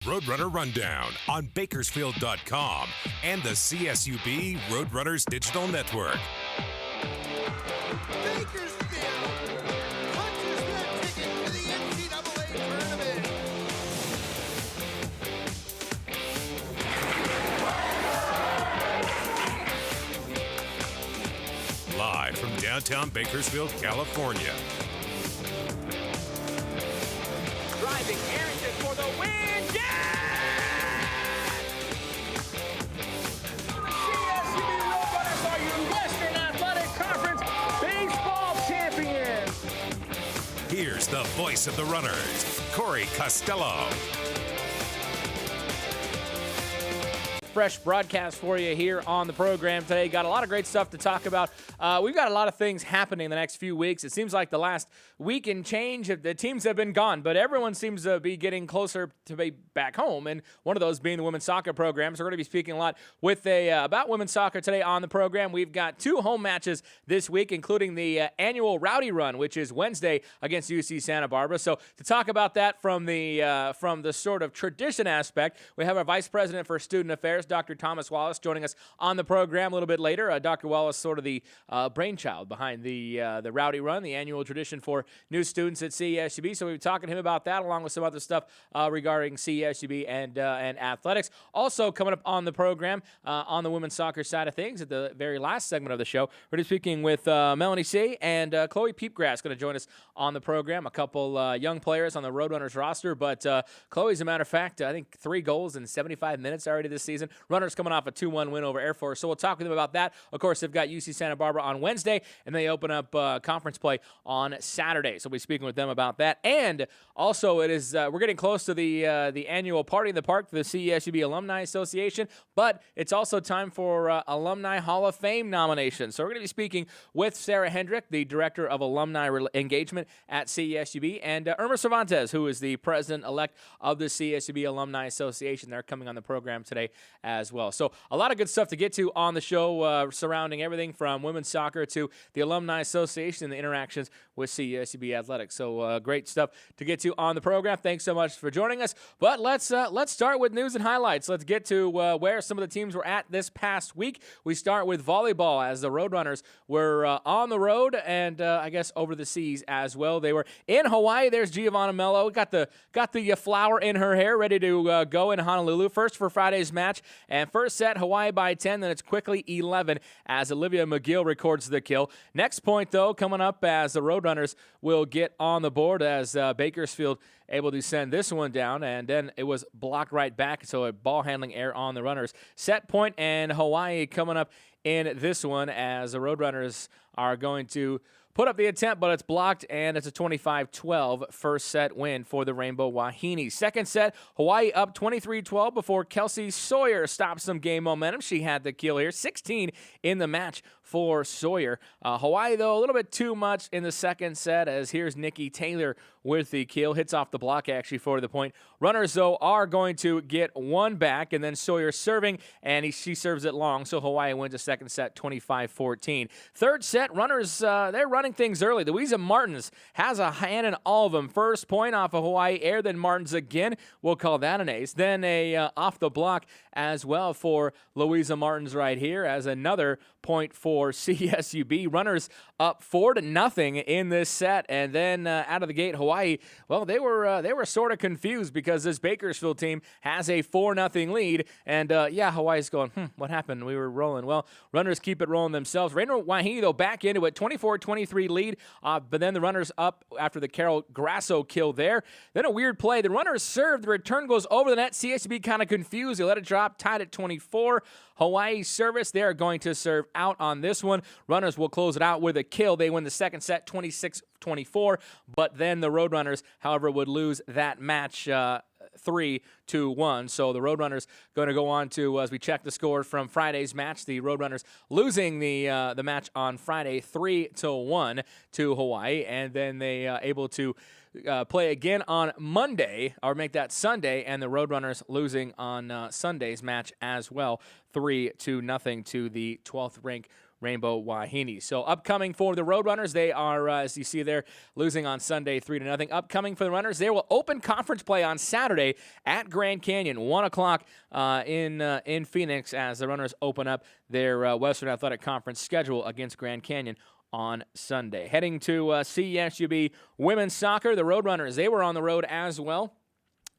Roadrunner Rundown on Bakersfield.com and the CSUB Roadrunners Digital Network. Bakersfield punches their ticket to the NCAA tournament. Live from downtown Bakersfield, California. Driving Arrington for the win! CSUB Roadrunners are your Western Athletic Conference baseball champions! Here's the voice of the runners, Corey Costello. Fresh broadcast for you here on the program today. Got a lot of great stuff to talk about. We've got a lot of things happening the next few weeks. It seems like the last week and change, the teams have been gone, but everyone seems to be getting closer to be back home, and one of those being the women's soccer program. So we're going to be speaking a lot about women's soccer today on the program. We've got two home matches this week, including the annual Rowdy Run, which is Wednesday against UC Santa Barbara. So to talk about that from the sort of tradition aspect, we have our Vice President for Student Affairs, Dr. Thomas Wallace, joining us on the program a little bit later. Dr. Wallace, sort of the brainchild behind the Rowdy Run, the annual tradition for new students at CSUB. So we'll be talking to him about that, along with some other stuff regarding CSUB and athletics. Also coming up on the program, on the women's soccer side of things, at the very last segment of the show, we're going to be speaking with Melanie C. and Chloe Peepgrass going to join us on the program. A couple young players on the Roadrunners roster, but Chloe, as a matter of fact, I think 3 goals in 75 minutes already this season. Runners coming off a 2-1 win over Air Force. So we'll talk with them about that. Of course, they've got UC Santa Barbara on Wednesday, and they open up conference play on Saturday. So we'll be speaking with them about that. And also, it is we're getting close to the annual Party in the Park for the CSUB Alumni Association, but it's also time for Alumni Hall of Fame nominations. So we're going to be speaking with Sarah Hendrick, the Director of Alumni Engagement at CSUB, and Irma Cervantes, who is the President-elect of the CSUB Alumni Association. They're coming on the program today as well. So a lot of good stuff to get to on the show surrounding everything from women's soccer to the Alumni Association and the interactions with CSUB Athletics. So great stuff to get to on the program. Thanks so much for joining us. But let's start with news and highlights. Let's get to where some of the teams were at this past week. We start with volleyball, as the Roadrunners were on the road and I guess over the seas as well. They were in Hawaii. There's Giovanna Mello. Got the flower in her hair, ready to go in Honolulu. First for Friday's match, and first set Hawaii by 10. Then it's quickly 11 as Olivia McGill records the kill. Next point, though, coming up as the Roadrunners will get on the board as Bakersfield able to send this one down, and then it was blocked right back, so a ball handling error on the runners. Set point, and Hawaii coming up in this one as the Roadrunners are going to put up the attempt, but it's blocked, and it's a 25-12 first set win for the Rainbow Wahine. Second set, Hawaii up 23-12 before Kelsey Sawyer stopped some game momentum. She had the kill here, 16 in the match for Sawyer. Hawaii, though, a little bit too much in the second set, as here's Nikki Taylor with the kill. Hits off the block, actually, for the point. Runners, though, are going to get one back, and then Sawyer serving, and she serves it long, so Hawaii wins the second set 25-14. Third set, runners, they're running things early. Louisa Martins has a hand in all of them. First point off of Hawaii air, then Martins again. We'll call that an ace. Then a off the block as well for Louisa Martins right here as another point for CSUB. Runners up 4-0 in this set, and then out of the gate, Hawaii, well, they were sort of confused because this Bakersfield team has a 4-0 lead, and Hawaii's going, what happened? We were rolling. Well, runners keep it rolling themselves. Rainbow Wahine, though, back into it, 24-23 lead, but then the runners up after the Carol Grasso kill there. Then a weird play. The runners serve. The return goes over the net. CSUB kind of confused. They let it drop, tied at 24. Hawaii service. They are going to serve out on this one. Runners will close it out with a kill. They win the second set 26-24, but then the Roadrunners, however, would lose that match 3-1. So the Roadrunners going to go on to, as we check the score from Friday's match, the Roadrunners losing the match on Friday 3-1 to Hawaii, and then they able to play again on Monday, or make that Sunday, and the Roadrunners losing on Sunday's match as well, 3-0 to the 12th ranked Rainbow Wahine. So upcoming for the Roadrunners, they are, as you see there, losing on Sunday 3-0. Upcoming for the Runners, they will open conference play on Saturday at Grand Canyon, 1 o'clock in Phoenix, as the Runners open up their Western Athletic Conference schedule against Grand Canyon on Sunday. Heading to CSUB women's soccer, the Roadrunners, they were on the road as well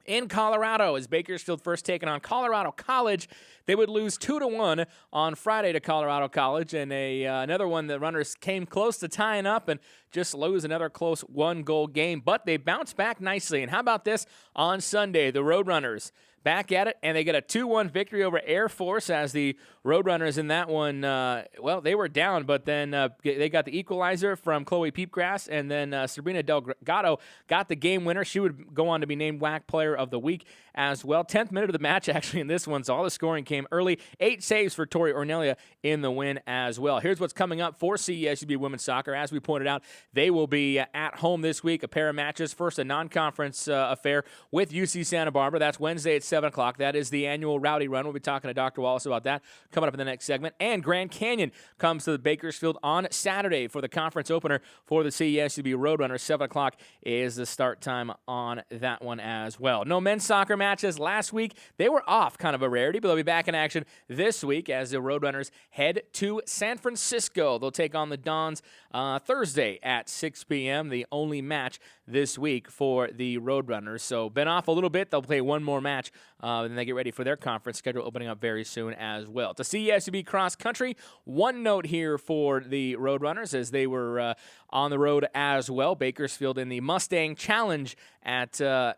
in Colorado as Bakersfield first taken on Colorado College. They would lose 2-1 on Friday to Colorado College, and another one the Runners came close to tying up and just lose another close one-goal game. But they bounced back nicely. And how about this on Sunday? The Roadrunners back at it, and they get a 2-1 victory over Air Force as the Roadrunners in that one, they were down, but then they got the equalizer from Chloe Peepgrass, and then Sabrina Delgado got the game winner. She would go on to be named WAC Player of the Week as well. 10th minute of the match, actually, in this one, so all the scoring came early. 8 saves for Tori Ornelia in the win as well. Here's what's coming up for CSUB Women's Soccer. As we pointed out, they will be at home this week, a pair of matches. First, a non-conference affair with UC Santa Barbara. That's Wednesday at 7 o'clock. That is the annual Rowdy Run. We'll be talking to Dr. Wallace about that coming up in the next segment. And Grand Canyon comes to the Bakersfield on Saturday for the conference opener for the CSUB Roadrunners. 7 o'clock is the start time on that one as well. No men's soccer matches last week. They were off, kind of a rarity, but they'll be back in action this week as the Roadrunners head to San Francisco. They'll take on the Dons Thursday at 6 p.m., the only match this week for the Roadrunners. So been off a little bit. They'll play one more match, and they get ready for their conference schedule opening up very soon as well. To CSUB cross country, one note here for the Roadrunners as they were on the road as well. Bakersfield in the Mustang Challenge at the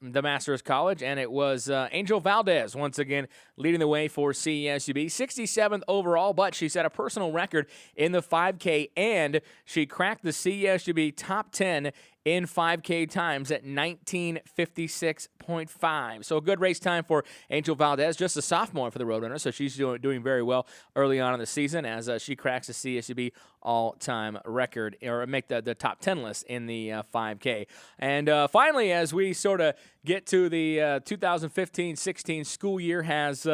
Masters College, and it was Angel Valdez once again leading the way for CSUB. 67th overall, but she set a personal record in the 5K, and she cracked the CSUB top 10 in 5K times at 19:56.5. So a good race time for Angel Valdez, just a sophomore for the Roadrunners, so she's doing very well early on in the season as she cracks the CSUB all-time record, or make the top 10 list in the 5K. And finally, as we sort of get to the 2015-16 school year has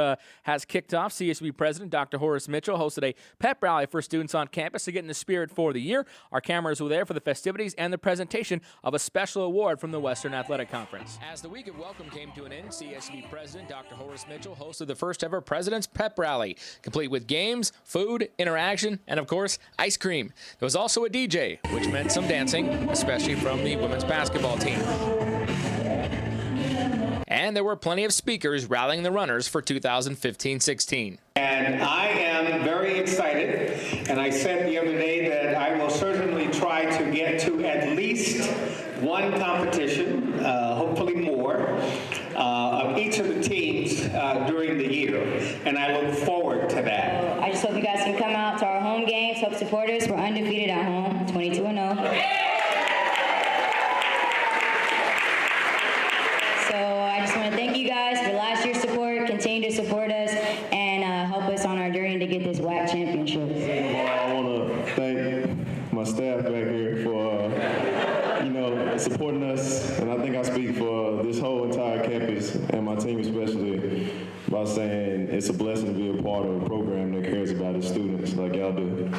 kicked off, CSUB President Dr. Horace Mitchell hosted a pep rally for students on campus to get in the spirit for the year. Our cameras were there for the festivities and the presentation of a special award from the Western Athletic Conference. As the week of welcome came to an end, CSUB President Dr. Horace Mitchell hosted the first ever President's Pep Rally, complete with games, food, interaction, and of course, ice cream. There was also a DJ, which meant some dancing, especially from the women's basketball team. And there were plenty of speakers rallying the runners for 2015-16. And I am very excited, and I said the other day that I will certainly try to get to at least one competition, hopefully more, of each of the teams during the year, and I look forward to that. I just hope you guys can come out to our home games, help support us. We're undefeated at home, 22-0. So I just want to thank you guys for last year's support, continue to support us, and help us on our journey to get this WAC championship. I want to thank my staff back here for, supporting us, and I think I speak for this whole entire campus and my team especially by saying it's a blessing to be a part of a program that cares about its students like y'all do.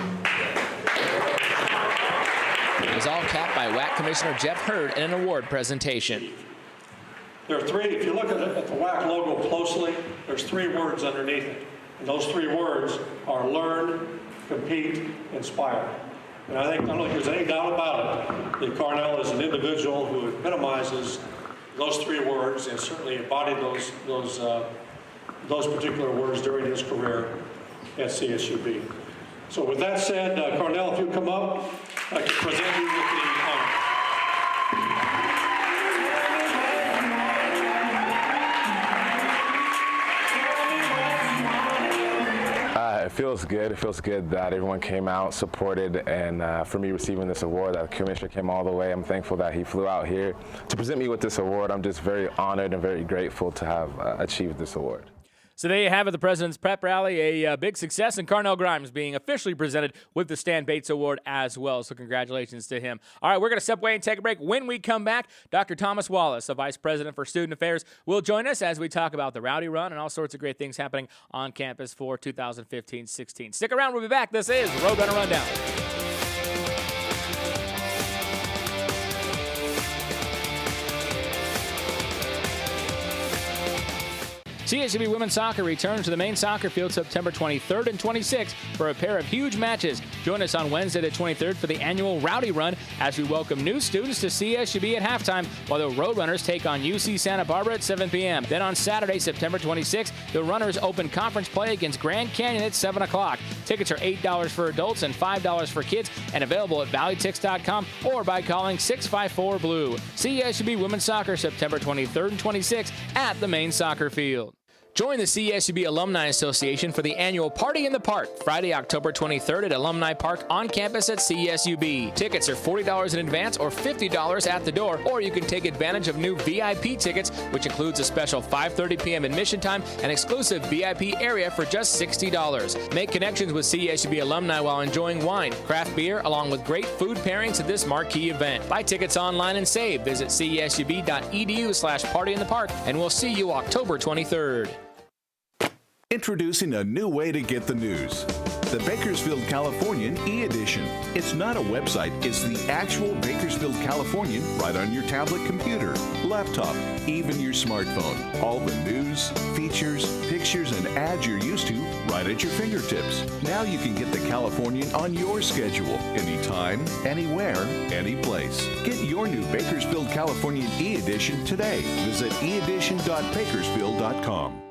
It was all capped by WAC Commissioner Jeff Hurd in an award presentation. There are 3, if you look at the WAC logo closely, there's 3 words underneath it. And those 3 words are learn, compete, inspire. And I don't think there's any doubt about it that Carnell is an individual who epitomizes those 3 words and certainly embodied those particular words during his career at CSUB. So with that said, Carnell, if you come up, I can present you with the honor. It feels good. It feels good that everyone came out, supported, and for me receiving this award, that the commissioner came all the way. I'm thankful that he flew out here to present me with this award. I'm just very honored and very grateful to have achieved this award. So there you have it, the President's Prep Rally, a big success, and Carnell Grimes being officially presented with the Stan Bates Award as well. So congratulations to him. All right, we're going to step away and take a break. When we come back, Dr. Thomas Wallace, the Vice President for Student Affairs, will join us as we talk about the Rowdy Run and all sorts of great things happening on campus for 2015-16. Stick around, we'll be back. This is Roadrunner Rundown. CSUB Women's Soccer returns to the main soccer field September 23rd and 26th for a pair of huge matches. Join us on Wednesday the 23rd for the annual Rowdy Run as we welcome new students to CSUB at halftime, while the Roadrunners take on UC Santa Barbara at 7 p.m. Then on Saturday, September 26th, the Runners open conference play against Grand Canyon at 7 o'clock. Tickets are $8 for adults and $5 for kids, and available at valleytix.com or by calling 654-BLUE. CSUB Women's Soccer September 23rd and 26th at the main soccer field. Join the CSUB Alumni Association for the annual Party in the Park, Friday, October 23rd at Alumni Park on campus at CSUB. Tickets are $40 in advance or $50 at the door, or you can take advantage of new VIP tickets, which includes a special 5:30 p.m. admission time and exclusive VIP area for just $60. Make connections with CSUB alumni while enjoying wine, craft beer, along with great food pairings at this marquee event. Buy tickets online and save. Visit csub.edu/partyinthepark, and we'll see you October 23rd. Introducing a new way to get the news. The Bakersfield Californian e-edition. It's not a website, it's the actual Bakersfield Californian right on your tablet computer, laptop, even your smartphone. All the news, features, pictures, and ads you're used to right at your fingertips. Now you can get the Californian on your schedule, anytime, anywhere, anyplace. Get your new Bakersfield Californian e-edition today. Visit eedition.bakersfield.com.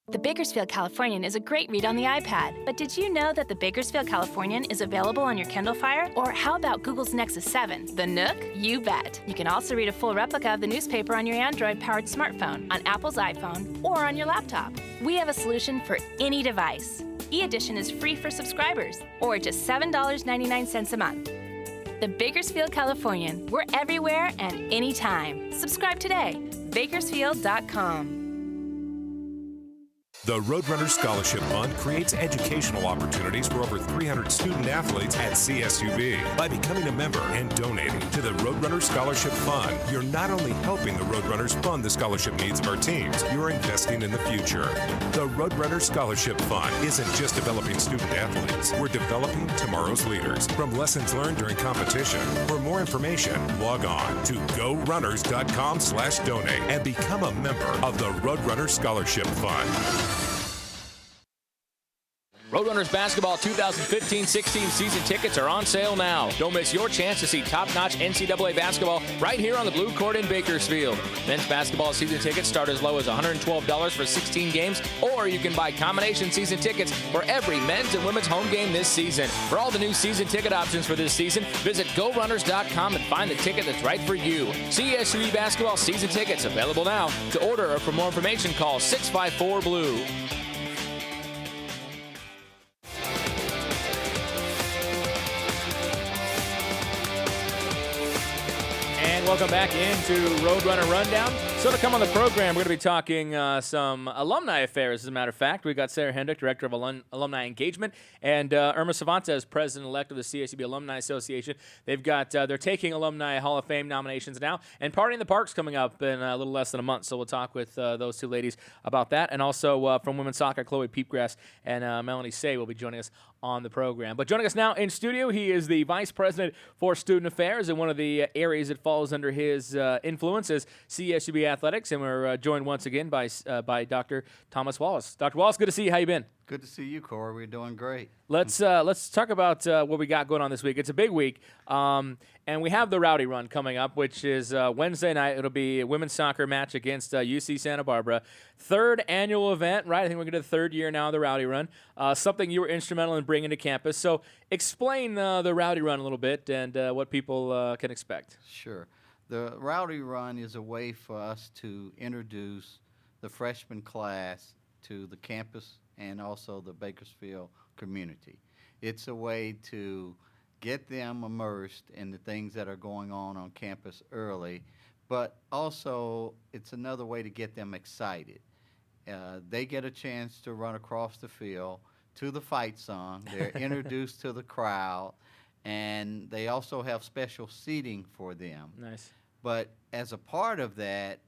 The Bakersfield Californian is a great read on the iPad, but did you know that the Bakersfield Californian is available on your Kindle Fire? Or how about Google's Nexus 7, the Nook? You bet! You can also read a full replica of the newspaper on your Android-powered smartphone, on Apple's iPhone, or on your laptop. We have a solution for any device. E-edition is free for subscribers, or just $7.99 a month. The Bakersfield Californian. We're everywhere and anytime. Subscribe today. Bakersfield.com. The Roadrunner Scholarship Fund creates educational opportunities for over 300 student athletes at CSUB. By becoming a member and donating to the Roadrunner Scholarship Fund, you're not only helping the Roadrunners fund the scholarship needs of our teams, you're investing in the future. The Roadrunner Scholarship Fund isn't just developing student athletes. We're developing tomorrow's leaders from lessons learned during competition. For more information, log on to gorunners.com/donate and become a member of the Roadrunner Scholarship Fund. Roadrunners basketball 2015-16 season tickets are on sale now. Don't miss your chance to see top-notch NCAA basketball right here on the blue court in Bakersfield. Men's basketball season tickets start as low as $112 for 16 games, or you can buy combination season tickets for every men's and women's home game this season. For all the new season ticket options for this season, visit GoRunners.com and find the ticket that's right for you. CSUB basketball season tickets available now. To order or for more information, call 654-BLUE. Welcome back into Roadrunner Rundown. So to come on the program, we're going to be talking some alumni affairs, as a matter of fact. We've got Sarah Hendrick, Director of Alumni Engagement, and Irma Cervantes, President-elect of the CSUB Alumni Association. They've got, they're taking Alumni Hall of Fame nominations now, and Party in the Park's coming up in a little less than a month, so we'll talk with those two ladies about that. And also from women's soccer, Chloe Peepgrass and Melanie Say will be joining us on the program. But joining us now in studio, he is the Vice President for Student Affairs, and one of the areas that falls under his influence is CSUB Athletics, and we're joined once again by Dr. Thomas Wallace. Dr. Wallace, good to see you. How you been? Good to see you, Corey. We're doing great. Let's talk about what we got going on this week. It's a big week, and we have the Rowdy Run coming up, which is Wednesday night. It'll be a women's soccer match against UC Santa Barbara. Third annual event, right? I think we're going to do the third year now of the Rowdy Run, something you were instrumental in bringing to campus. So explain the Rowdy Run a little bit and what people can expect. Sure. The Rowdy Run is a way for us to introduce the freshman class to the campus and also the Bakersfield community. It's a way to get them immersed in the things that are going on campus early, but also it's another way to get them excited. They get a chance to run across the field to the fight song. They're introduced to the crowd, and they also have special seating for them. Nice. But as a part of that,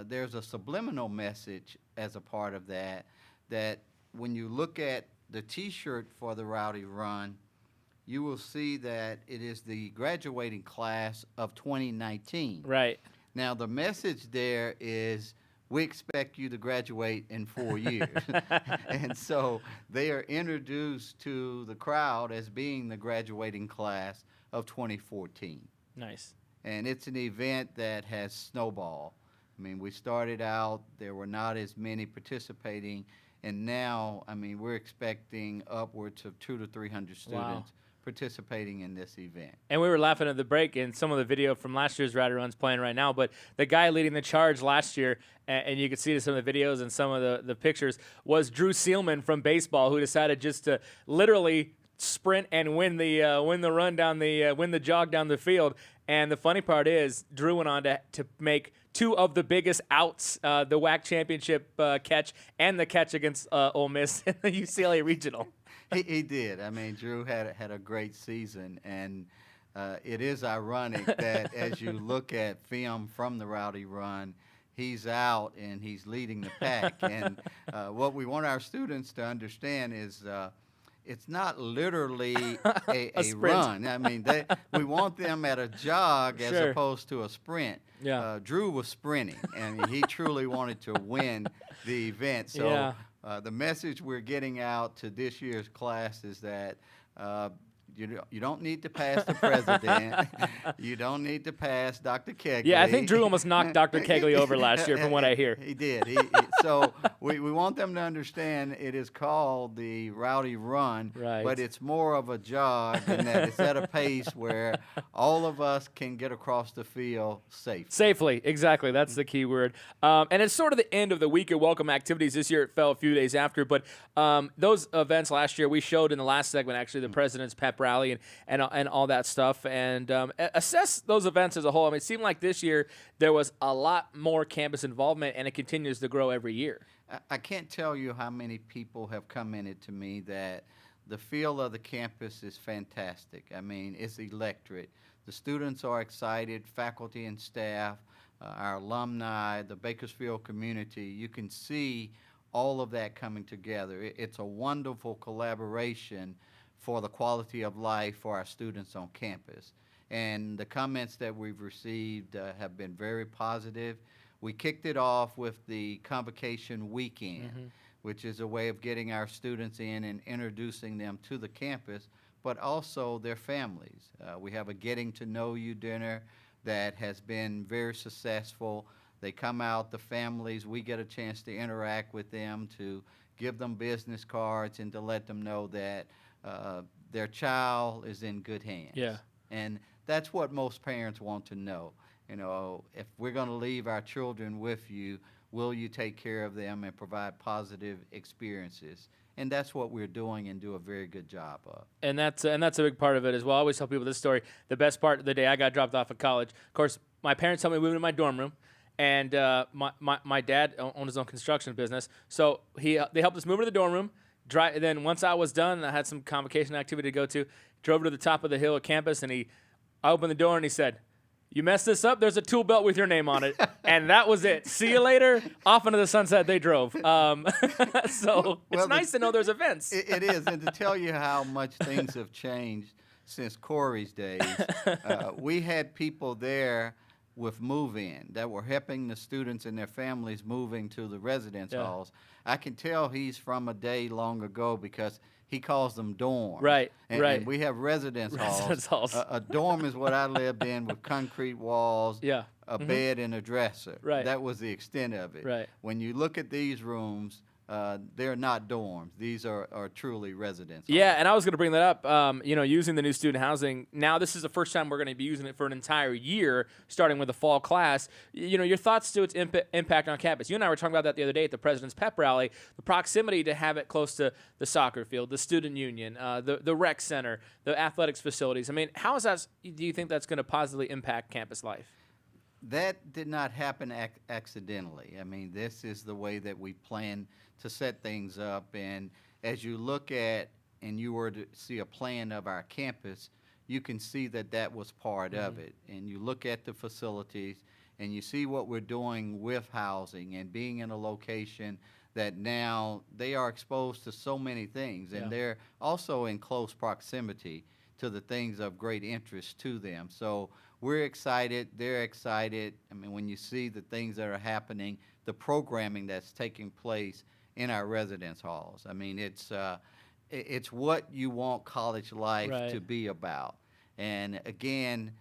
there's a subliminal message as a part of that, that when you look at the T-shirt for the Rowdy Run, you will see that it is the graduating class of 2019. Right. Now, the message there is, we expect you to graduate in 4 years. And so they are introduced to the crowd as being the graduating class of 2014. Nice. And it's an event that has snowballed. I mean, we started out, there were not as many participating, and now, I mean, we're expecting upwards of 200 to 300 students participating in this event. And we were laughing at the break, and some of the video from last year's Rowdy Run's playing right now, but the guy leading the charge last year, and you could see some of the videos and some of the pictures, was Drew Seelman from baseball, who decided just to literally sprint and win the run down win the jog down the field. And the funny part is, Drew went on to make two of the biggest outs, the WAC championship catch and the catch against Ole Miss in the UCLA regional. He did. I mean, Drew had a great season, and it is ironic that as you look at film from the Rowdy Run, he's out and he's leading the pack. And what we want our students to understand is it's not literally a run. I mean, we want them at a jog as opposed to a sprint. Yeah. Drew was sprinting, and he truly wanted to win the event. So the message we're getting out to this year's class is that you don't need to pass the president. You don't need to pass Dr. Kegley. Yeah, I think Drew almost knocked Dr. Kegley over last year, from what I hear. He did. So we want them to understand it is called the Rowdy Run, but it's more of a jog, and that it's at a pace where all of us can get across the field safely. Safely, exactly. That's the key word. And it's sort of the end of the week of welcome activities. This year it fell a few days after, but those events last year, we showed in the last segment, actually, the President's Pep Rally and all that stuff, and assess those events as a whole. I mean, it seemed like this year there was a lot more campus involvement, and it continues to grow every year. I can't tell you how many people have commented to me that the feel of the campus is fantastic. I mean, it's electric. The students are excited, faculty and staff, our alumni, the Bakersfield community. You can see all of that coming together. It's a wonderful collaboration for the quality of life for our students on campus. And the comments that we've received have been very positive. We kicked it off with the convocation weekend, which is a way of getting our students in and introducing them to the campus, but also their families. We have a getting to know you dinner that has been very successful. They come out, the families, we get a chance to interact with them, to give them business cards and to let them know that their child is in good hands. Yeah. And that's what most parents want to know. You know, if we're going to leave our children with you, will you take care of them and provide positive experiences? And that's what we're doing and do a very good job of. And that's a big part of it as well. I always tell people this story. The best part of the day I got dropped off at college, of course, my parents helped me move into my dorm room. And my dad owned his own construction business. So they helped us move into the dorm room. Then once I was done, I had some convocation activity to go to, drove to the top of the hill at campus, and I opened the door and he said, "You messed this up, there's a tool belt with your name on it." And that was it. See you later. Off into the sunset they drove. So it's nice to know there's events. It is, and to tell you how much things have changed since Corey's days, we had people there with move-in that were helping the students and their families moving to the residence halls. I can tell he's from a day long ago because he calls them dorms. Right, right. And we have residence halls. A dorm is what I lived in with concrete walls, a bed, and a dresser. Right. That was the extent of it. Right. When you look at these rooms, they're not dorms. These are truly residence halls. Yeah, and I was going to bring that up, using the new student housing. Now this is the first time we're going to be using it for an entire year, starting with the fall class. Your thoughts to its impact on campus. You and I were talking about that the other day at the President's Pep Rally, the proximity to have it close to the soccer field, the student union, the rec center, the athletics facilities. I mean, how is that, do you think that's going to positively impact campus life? That did not happen accidentally. I mean, this is the way that we plan to set things up. And as you look at and you were to see a plan of our campus, you can see that that was part of it. And you look at the facilities and you see what we're doing with housing and being in a location that now they are exposed to so many things. And they're also in close proximity to the things of great interest to them. So we're excited, they're excited. I mean, when you see the things that are happening, the programming that's taking place in our residence halls, I mean, it's what you want college life to be about. And again,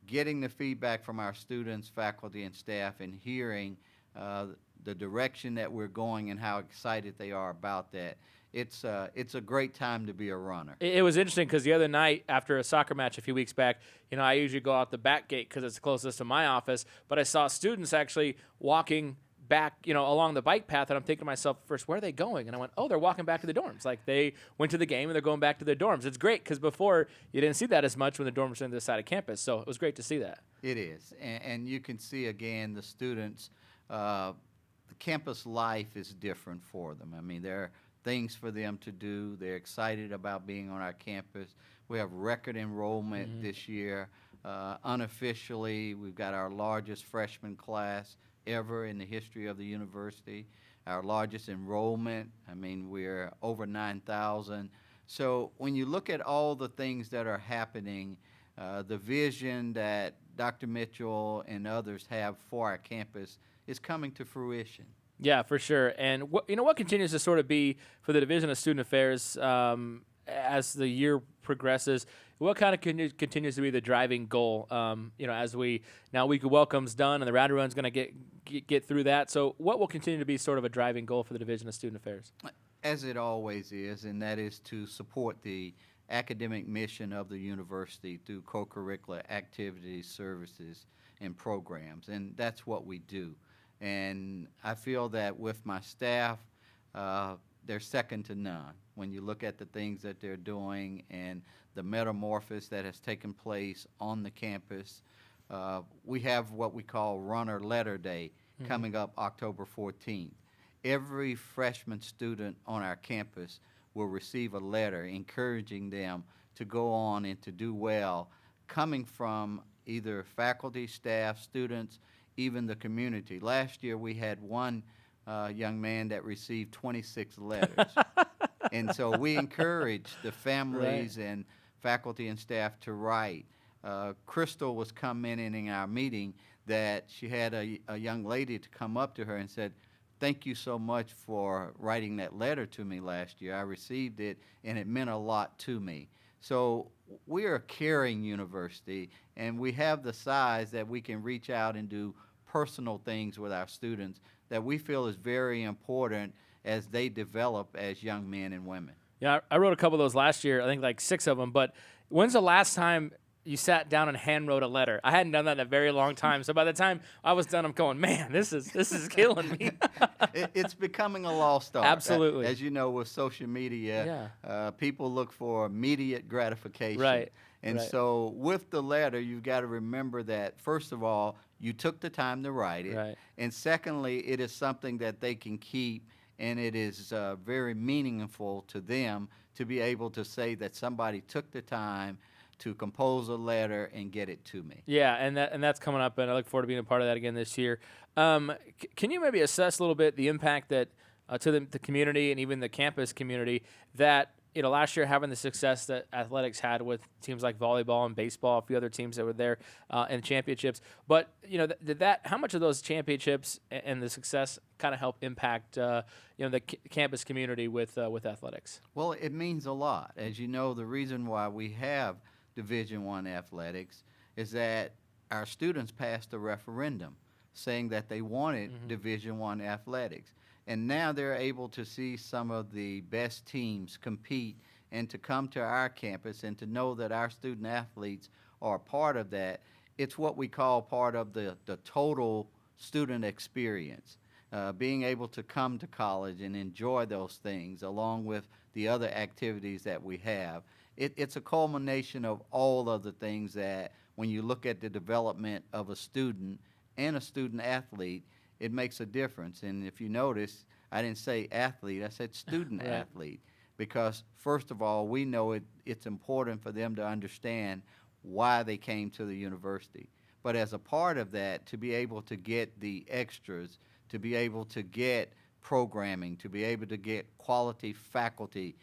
getting the feedback from our students, faculty, and staff, and hearing the direction that we're going and how excited they are about that. It's a great time to be a runner. It was interesting because the other night after a soccer match a few weeks back, you know, I usually go out the back gate because it's closest to my office, but I saw students actually walking back, you know, along the bike path, and I'm thinking to myself, first, where are they going? And I went, oh, they're walking back to the dorms. Like, they went to the game and they're going back to their dorms. It's great because before you didn't see that as much when the dorms were on the side of campus, so it was great to see that. It is, and you can see, again, the students, the campus life is different for them. I mean, there are things for them to do. They're excited about being on our campus. We have record enrollment this year. Unofficially, we've got our largest freshman class ever in the history of the university. Our largest enrollment, I mean, we're over 9,000. So when you look at all the things that are happening, the vision that Dr. Mitchell and others have for our campus is coming to fruition. Yeah, for sure. And what continues to sort of be for the Division of Student Affairs as the year progresses? What kind of continues to be the driving goal? As week of welcome's done and the Rowdy Run's going to get through that. So, what will continue to be sort of a driving goal for the Division of Student Affairs? As it always is, and that is to support the academic mission of the university through co-curricular activities, services, and programs, and that's what we do. And I feel that with my staff, they're second to none. When you look at the things that they're doing and the metamorphosis that has taken place on the campus, we have what we call Runner Letter Day coming up October 14th. Every freshman student on our campus will receive a letter encouraging them to go on and to do well, coming from either faculty, staff, students, even the community. Last year we had one young man that received 26 letters. And so we encourage the families and faculty and staff to write. Crystal was commenting in our meeting that she had a young lady to come up to her and said, "Thank you so much for writing that letter to me last year. I received it and it meant a lot to me." So we are a caring university, and we have the size that we can reach out and do personal things with our students that we feel is very important as they develop as young men and women. Yeah, I wrote a couple of those last year, I think like 6 of them, but when's the last time you sat down and hand wrote a letter? I hadn't done that in a very long time, so by the time I was done, I'm going, man, this is killing me. It's becoming a lost art. Absolutely. As you know, with social media, people look for immediate gratification. Right. And so with the letter, you've got to remember that, first of all, you took the time to write it. Right. And secondly, it is something that they can keep, and it is very meaningful to them to be able to say that somebody took the time to compose a letter and get it to me. Yeah, and that's coming up, and I look forward to being a part of that again this year. Can you maybe assess a little bit the impact that to the community and even the campus community that last year having the success that athletics had with teams like volleyball and baseball, a few other teams that were there in championships, but how much of those championships and the success kind of help impact the campus community with athletics? Well, it means a lot. As you know, the reason why we have Division I athletics is that our students passed a referendum saying that they wanted Division I athletics. And now they're able to see some of the best teams compete and to come to our campus and to know that our student athletes are a part of that. It's what we call part of the total student experience. Being able to come to college and enjoy those things along with the other activities that we have. It's a culmination of all of the things that when you look at the development of a student and a student athlete, it makes a difference. And if you notice, I didn't say athlete, I said student athlete. Because first of all, we know it's important for them to understand why they came to the university. But as a part of that, to be able to get the extras, to be able to get programming, to be able to get quality faculty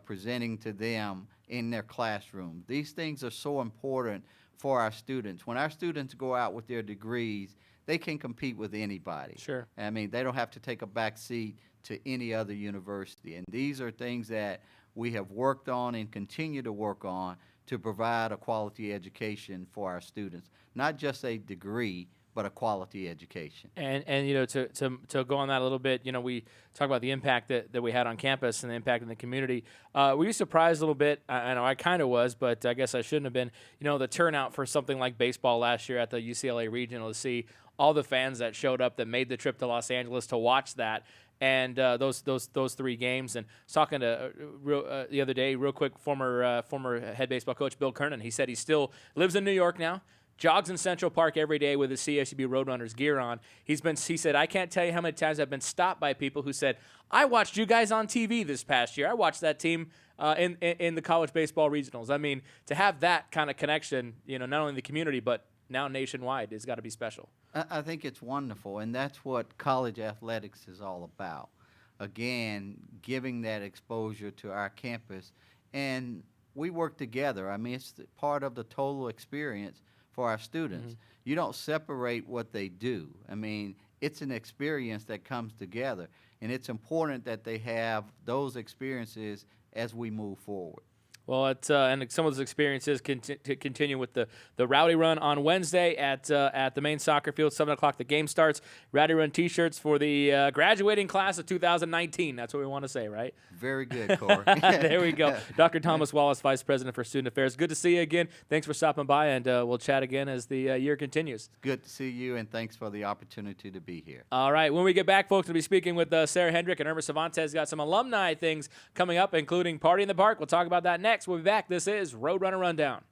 presenting to them in their classroom. These things are so important for our students. When our students go out with their degrees, they can compete with anybody. Sure. I mean, they don't have to take a back seat to any other university. And these are things that we have worked on and continue to work on to provide a quality education for our students. Not just a degree, but a quality education. And you know, to go on that a little bit, you know, we talk about the impact that we had on campus and the impact in the community. Were you surprised a little bit? I know I kind of was, but I guess I shouldn't have been. You know, the turnout for something like baseball last year at the UCLA Regional, to see all the fans that showed up that made the trip to Los Angeles to watch that. And those 3 games. And I was talking to the other day, real quick, former head baseball coach Bill Kernan. He said he still lives in New York now, jogs in Central Park every day with his CSUB Roadrunners gear on. He said, I can't tell you how many times I've been stopped by people who said, I watched you guys on TV this past year. I watched that team in the college baseball regionals. I mean, to have that kind of connection, you know, not only in the community, but now nationwide, has got to be special. I think it's wonderful, and that's what college athletics is all about. Again, giving that exposure to our campus, and we work together. I mean, it's part of the total experience for our students. You don't separate what they do. I mean, it's an experience that comes together, and it's important that they have those experiences as we move forward. Well, and some of those experiences continue with the Rowdy Run on Wednesday at the main soccer field, 7 o'clock. The game starts. Rowdy Run T-shirts for the graduating class of 2019. That's what we want to say, right? Very good, Corey. There we go. Dr. Thomas Wallace, Vice President for Student Affairs. Good to see you again. Thanks for stopping by, and we'll chat again as the year continues. Good to see you, and thanks for the opportunity to be here. All right. When we get back, folks, we'll be speaking with Sarah Hendrick and Irma Cervantes. Got some alumni things coming up, including Party in the Park. We'll talk about that next. We'll be back. This is Roadrunner Rundown.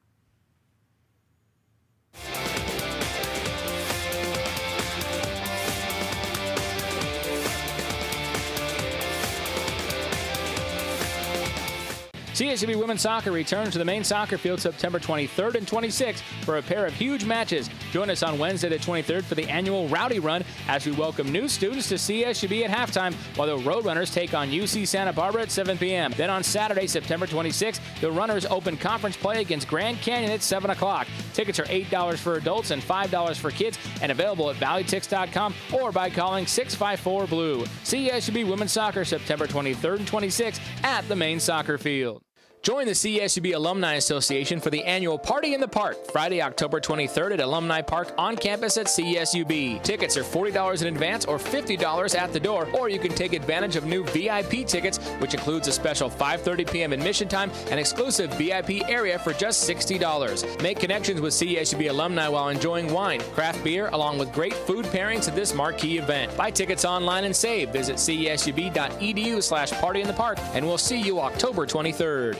CSUB Women's Soccer returns to the main soccer field September 23rd and 26th for a pair of huge matches. Join us on Wednesday the 23rd for the annual Rowdy Run as we welcome new students to CSUB at halftime, while the Roadrunners take on UC Santa Barbara at 7 p.m. Then on Saturday, September 26th, the Runners open conference play against Grand Canyon at 7 o'clock. Tickets are $8 for adults and $5 for kids, and available at valleytix.com or by calling 654-BLUE. CSUB Women's Soccer September 23rd and 26th at the main soccer field. Join the CSUB Alumni Association for the annual Party in the Park, Friday, October 23rd at Alumni Park on campus at CSUB. Tickets are $40 in advance or $50 at the door, or you can take advantage of new VIP tickets, which includes a special 5:30 p.m. admission time and exclusive VIP area for just $60. Make connections with CSUB alumni while enjoying wine, craft beer, along with great food pairings at this marquee event. Buy tickets online and save. Visit csub.edu/partyinthepark, and we'll see you October 23rd.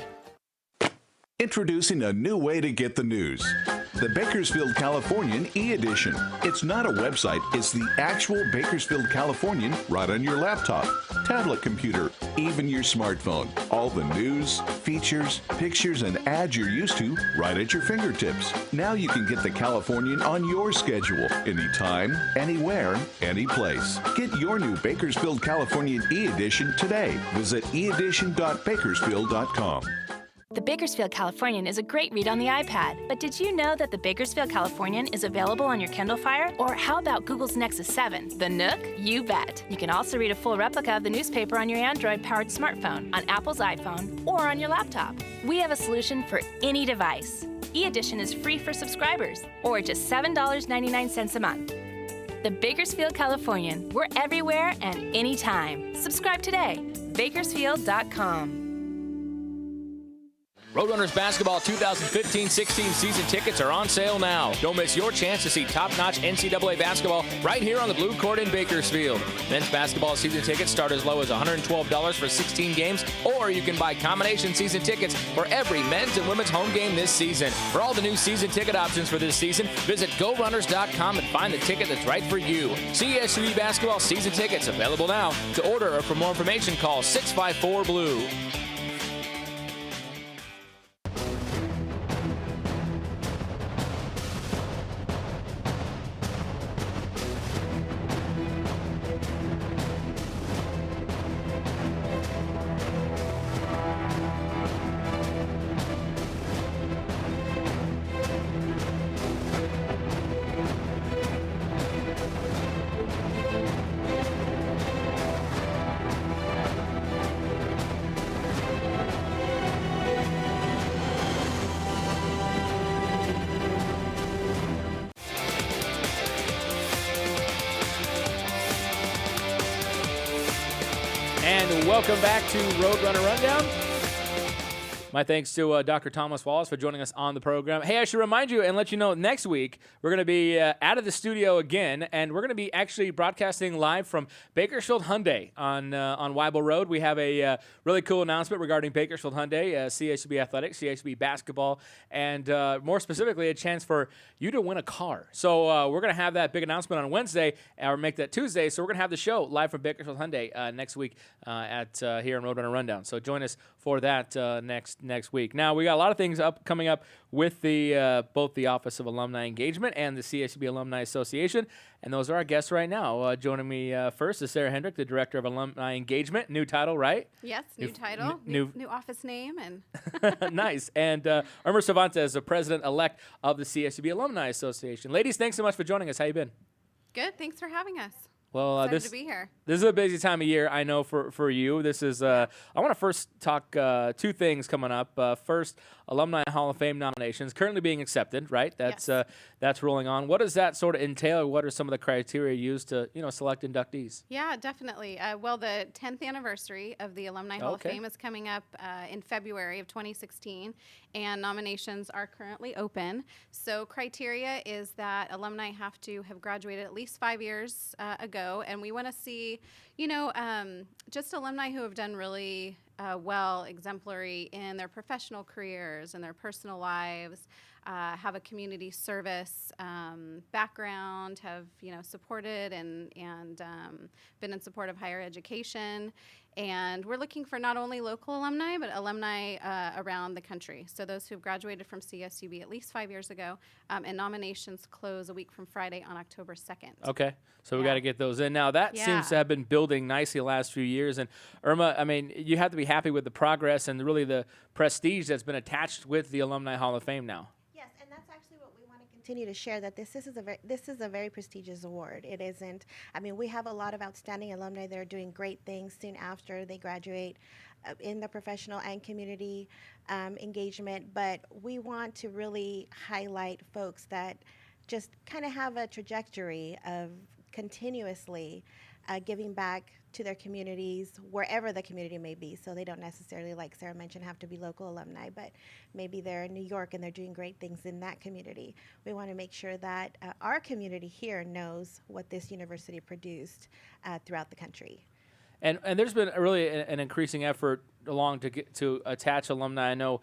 Introducing a new way to get the news. The Bakersfield Californian e-edition. It's not a website, it's the actual Bakersfield Californian right on your laptop, tablet computer, even your smartphone. All the news, features, pictures, and ads you're used to right at your fingertips. Now you can get the Californian on your schedule, anytime, anywhere, any place. Get your new Bakersfield Californian e-edition today. Visit eedition.bakersfield.com. The Bakersfield Californian is a great read on the iPad, but did you know that the Bakersfield Californian is available on your Kindle Fire? Or how about Google's Nexus 7? The Nook? You bet. You can also read a full replica of the newspaper on your Android-powered smartphone, on Apple's iPhone, or on your laptop. We have a solution for any device. E-edition is free for subscribers, or just $7.99 a month. The Bakersfield Californian. We're everywhere and anytime. Subscribe today. Bakersfield.com. Roadrunners basketball 2015-16 season tickets are on sale now. Don't miss your chance to see top-notch NCAA basketball right here on the blue court in Bakersfield. Men's basketball season tickets start as low as $112 for 16 games, or you can buy combination season tickets for every men's and women's home game this season. For all the new season ticket options for this season, visit GoRunners.com and find the ticket that's right for you. CSUB basketball season tickets available now. To order or for more information, call 654-BLUE. And welcome back to Roadrunner Rundown. My thanks to Dr. Thomas Wallace for joining us on the program. Hey, I should remind you and let you know next week we're going to be out of the studio again, and we're going to be actually broadcasting live from Bakersfield Hyundai on Weibel Road. We have a really cool announcement regarding Bakersfield Hyundai, CSUB Athletics, CSUB Basketball, and more specifically a chance for you to win a car. So we're going to have that big announcement on Wednesday, or make that Tuesday. So we're going to have the show live from Bakersfield Hyundai next week at here in Roadrunner Rundown. So join us for that next week. Now, we got a lot of things coming up with the both the Office of Alumni Engagement and the CSUB Alumni Association, and those are our guests right now. Joining me first is Sarah Hendrick, the Director of Alumni Engagement. New title, right? Yes, new title, new office name, and nice. And Irma Cervantes, the President-elect of the CSUB Alumni Association. Ladies, thanks so much for joining us. How you been? Good. Thanks for having us. Well, Excited to be here. This is a busy time of year, I know, for you. This is I want to first talk two things coming up. First, Alumni Hall of Fame nominations currently being accepted, right? That's rolling on. What does that sort of entail? What are some of the criteria used to select inductees? Yeah, definitely. Well, the 10th anniversary of the Alumni Hall of Fame is coming up in February of 2016, and nominations are currently open. So criteria is that alumni have to have graduated at least 5 years ago, and we want to see, just alumni who have done really well, exemplary in their professional careers and their personal lives, have a community service background, have supported and been in support of higher education. And we're looking for not only local alumni, but alumni around the country. So those who have graduated from CSUB at least 5 years ago, and nominations close a week from Friday on October 2nd. Okay, so we got to get those in. Now, that seems to have been building nicely the last few years. And Irma, I mean, you have to be happy with the progress and really the prestige that's been attached with the Alumni Hall of Fame now. Continue to share that this is a very prestigious award. It isn't. I mean, we have a lot of outstanding alumni that are doing great things soon after they graduate in the professional and community engagement. But we want to really highlight folks that just kind of have a trajectory of continuously giving back to their communities, wherever the community may be. So they don't necessarily, like Sarah mentioned, have to be local alumni, but maybe they're in New York and they're doing great things in that community. We want to make sure that our community here knows what this university produced throughout the country. And there's been really an increasing effort along to attach alumni. I know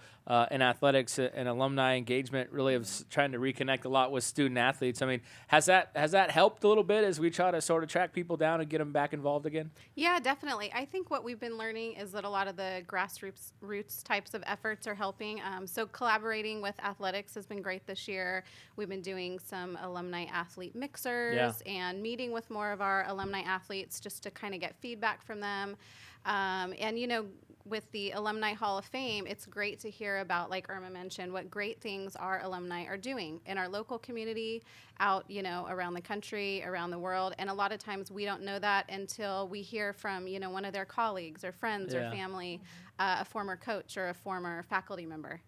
in athletics and alumni engagement really of trying to reconnect a lot with student athletes. I mean, has that helped a little bit as we try to sort of track people down and get them back involved again? Yeah, definitely. I think what we've been learning is that a lot of the grassroots types of efforts are helping. So collaborating with athletics has been great this year. We've been doing some alumni athlete mixers and meeting with more of our alumni athletes just to kind of get feedback from them. And with the Alumni Hall of Fame, it's great to hear about, like Irma mentioned, what great things our alumni are doing in our local community, out, around the country, around the world. And a lot of times we don't know that until we hear from, one of their colleagues or friends or family, a former coach or a former faculty member.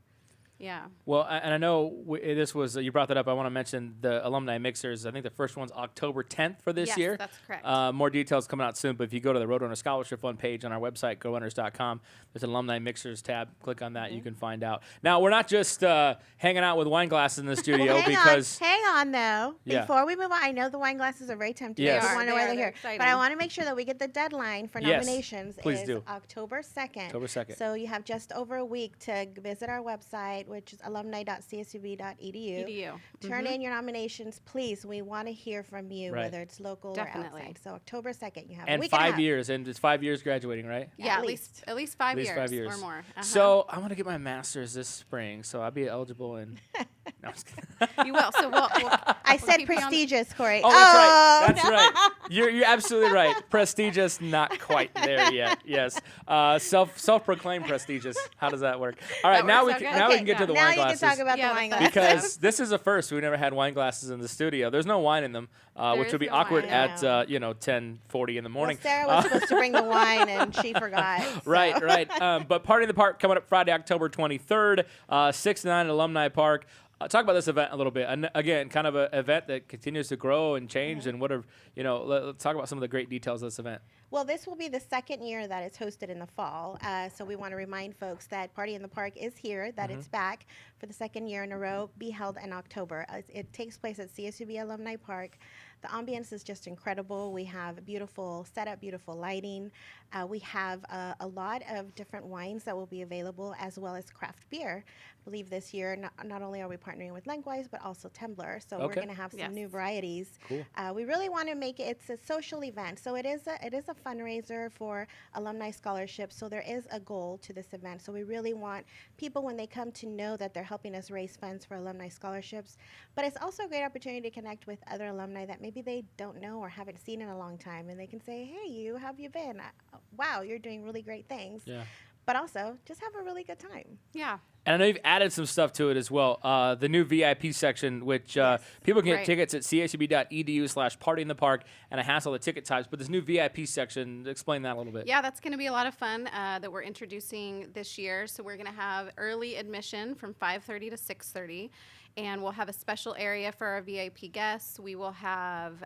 Yeah. Well, and I know this was, you brought that up. I want to mention the alumni mixers. I think the first one's October 10th for this year. Yes, that's correct. More details coming out soon, but if you go to the Roadrunner Scholarship Fund page on our website, GoRunners.com, there's an alumni mixers tab. Click on that, you can find out. Now, we're not just hanging out with wine glasses in the studio Well, because... hang on, though. Yeah. Before we move on, I know the wine glasses are very tempting. Yes. I don't want to know why they're here. Exciting. But I want to make sure that we get the deadline for Yes, nominations please is do. October 2nd. October 2nd. So you have just over a week to visit our website, which is alumni.csub.edu. Turn in your nominations, please. We want to hear from you, Right. whether it's local Definitely. or outside. So October 2nd, you have a And week 5 years, and it's 5 years graduating, right? Yeah, At least. at least 5 At least years, 5 years or more. So I want to get my master's this spring, so I'll be eligible in... No, I'm just kidding. You will. So we'll I we'll said keep you on- prestigious, Corey. Oh, that's right. That's no. right. You're absolutely right. Prestigious, not quite there yet. Yes. Self-proclaimed prestigious. How does that work? All right. That Now we works can out now good. we can get to the now wine you glasses. can talk about Yeah, the wine that's glasses. Because this is a first. We never had wine glasses in the studio. There's no wine in them, which is would be no awkward wine. at 10:40 in the morning. Well, Sarah was supposed to bring the wine, and she forgot. so. Right. But Party in the Park coming up Friday, October 23rd, 6 to 9 at Alumni Park. Talk about this event a little bit. And again, kind of an event that continues to grow and change. And what are, let's talk about some of the great details of this event. Well, this will be the second year that it's hosted in the fall. So we want to remind folks that Party in the Park is here, that it's back for the second year in a row, be held in October. It takes place at CSUB Alumni Park. The ambience is just incredible. We have a beautiful setup, beautiful lighting. We have a lot of different wines that will be available, as well as craft beer. I believe this year, not only are we partnering with Lengwise, but also Tumbler. So we're going to have some new varieties. Cool. We really want to make it's a social event. So it is a fundraiser for alumni scholarships. So there is a goal to this event. So we really want people, when they come, to know that they're helping us raise funds for alumni scholarships. But it's also a great opportunity to connect with other alumni that maybe they don't know or haven't seen in a long time. And they can say, hey, how have you been? Wow, you're doing really great things. Yeah. But also, just have a really good time. Yeah. And I know you've added some stuff to it as well. The new VIP section, which people can get tickets at csub.edu/party in the park, and it has all the ticket types. But this new VIP section, explain that a little bit. Yeah, that's going to be a lot of fun that we're introducing this year. So we're going to have early admission from 5:30 to 6:30. And we'll have a special area for our VIP guests. We will have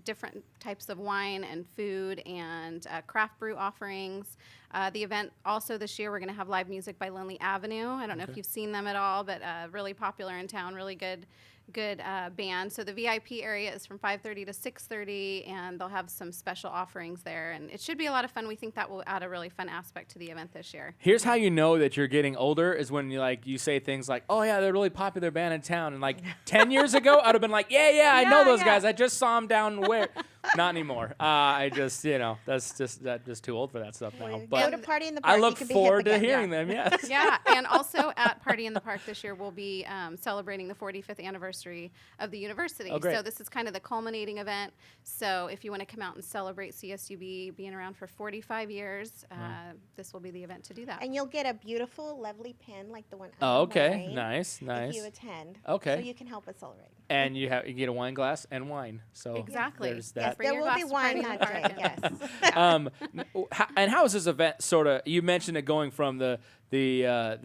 different types of wine and food and craft brew offerings. The event also this year, we're going to have live music by Lonely Avenue. I don't know if you've seen them at all, but really popular in town, really good band. So the VIP area is from 5:30 to 6:30, and they'll have some special offerings there. And it should be a lot of fun. We think that will add a really fun aspect to the event this year. Here's how you know that you're getting older is when you say things like, oh, yeah, they're a really popular band in town. And like 10 years ago, I'd have been like, yeah, I know those guys. I just saw them down where. Not anymore. I just, that's just too old for that stuff now. But go to Party in the Park. I look forward to hearing them, yes. Yeah, and also at Party in the Park this year, we'll be celebrating the 45th anniversary of the university. Oh, great. So this is kind of the culminating event. So if you want to come out and celebrate CSUB being around for 45 years, this will be the event to do that. And you'll get a beautiful, lovely pin like the one Oh, I'm okay. wearing Nice. if you attend. Okay. So you can help us celebrate. And you get a wine glass and wine. So Exactly. there's Yes, that. Bring there your will be glass to wine Party in that the Park. day, yes. And how is this event sort of? You mentioned it going from the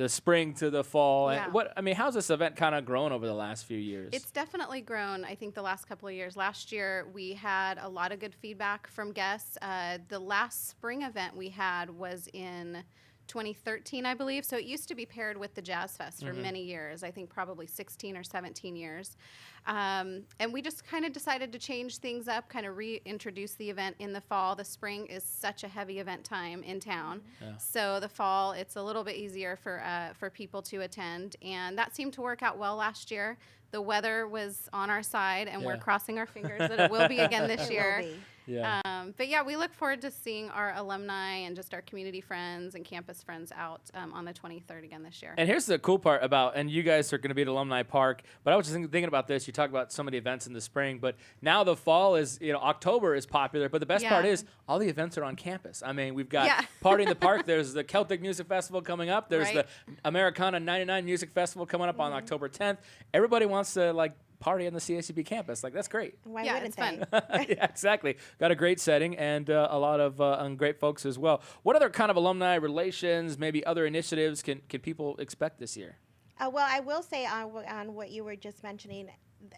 spring to the fall. Yeah. And how's this event kind of grown over the last few years? It's definitely grown, I think, the last couple of years. Last year, we had a lot of good feedback from guests. The last spring event we had was in 2013, I believe. So it used to be paired with the Jazz Fest for many years, I think probably 16 or 17 years. And we just kind of decided to change things up, kind of reintroduce the event in the fall. The spring is such a heavy event time in town. Yeah. So the fall, it's a little bit easier for people to attend. And that seemed to work out well last year. The weather was on our side, and we're crossing our fingers that it will be again this year. Yeah. But yeah, we look forward to seeing our alumni and just our community friends and campus friends out on the 23rd again this year. And here's the cool part and you guys are going to be at Alumni Park, but I was just thinking about this. You talk about so many events in the spring, but now the fall is, October is popular, but the best part is all the events are on campus. I mean, we've got Party in the Park. There's the Celtic Music Festival coming up. There's the Americana 99 Music Festival coming up on October 10th. Everybody wants to, party on the CSUB campus. That's great. Why Yeah, wouldn't it's they? fun. Yeah, exactly. Got a great setting and a lot of great folks as well. What other kind of alumni relations, maybe other initiatives can people expect this year? Well, I will say on what you were just mentioning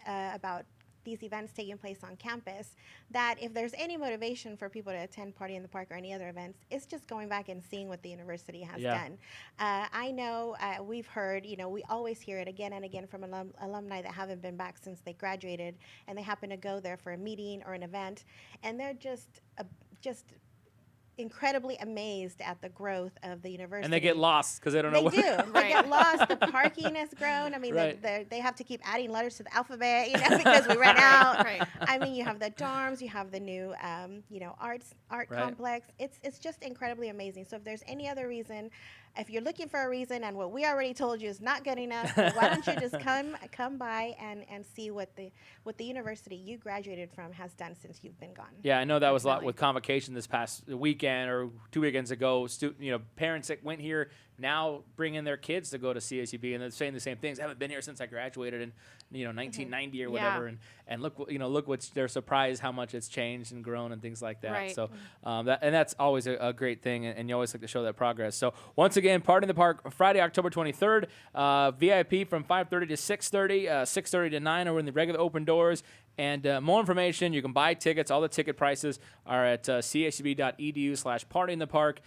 about these events taking place on campus, that if there's any motivation for people to attend Party in the Park or any other events, it's just going back and seeing what the university has done. I know we've heard, we always hear it again and again from alumni that haven't been back since they graduated, and they happen to go there for a meeting or an event, and they're just incredibly amazed at the growth of the university. And they get lost because they don't know They do. They get lost. The parking has grown. I mean, they have to keep adding letters to the alphabet, because we ran out. I mean, you have the dorms, you have the new, art complex. It's just incredibly amazing. So if there's any other reason, if you're looking for a reason and what we already told you is not good enough, why don't you just come by and see what the university you graduated from has done since you've been gone. Yeah, I know that was a lot with convocation this past weekend or 2 weekends ago. Parents that went here now bring in their kids to go to CSUB, and they're saying the same things. I haven't been here since I graduated in 1990 or whatever, and look what's they're surprised how much it's changed and grown and things like that. So that's always a great thing, and you always like to show that progress. So once again, Party in the Park Friday, October 23rd, VIP from 5:30 to 6:30, 6:30 to 9 over in the regular open doors. And more information, you can buy tickets. All the ticket prices are at csub.edu/partyinthepark.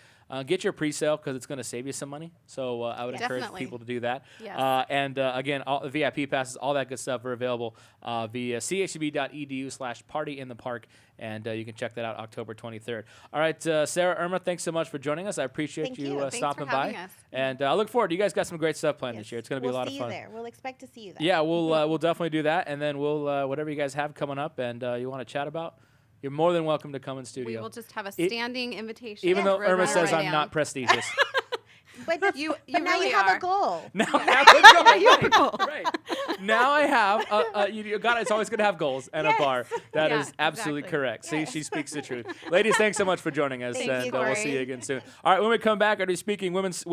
Get your pre-sale because it's going to save you some money. So I would encourage people to do that. Yes. And again, all the VIP passes, all that good stuff are available via csub.edu/partyinthepark. And you can check that out October 23rd. All right, Sarah, Irma, thanks so much for joining us. I appreciate you stopping by. And I look forward. You guys got some great stuff planned this year. It's going to be a lot of fun. We'll see you there. We'll expect to see you there. Yeah, we'll definitely do that. And then we'll whatever you guys have coming up and you want to chat about, you're more than welcome to come in studio. We will just have a standing invitation. Even though Irma says I'm not prestigious. But you now really you have are. a goal. Now you have a goal. Right. Now I have it's always good to have goals and a bar. That is absolutely correct. See, she speaks the truth. Ladies, thanks so much for joining us, and we'll see you again soon. All right, when we come back, I'll be speaking women's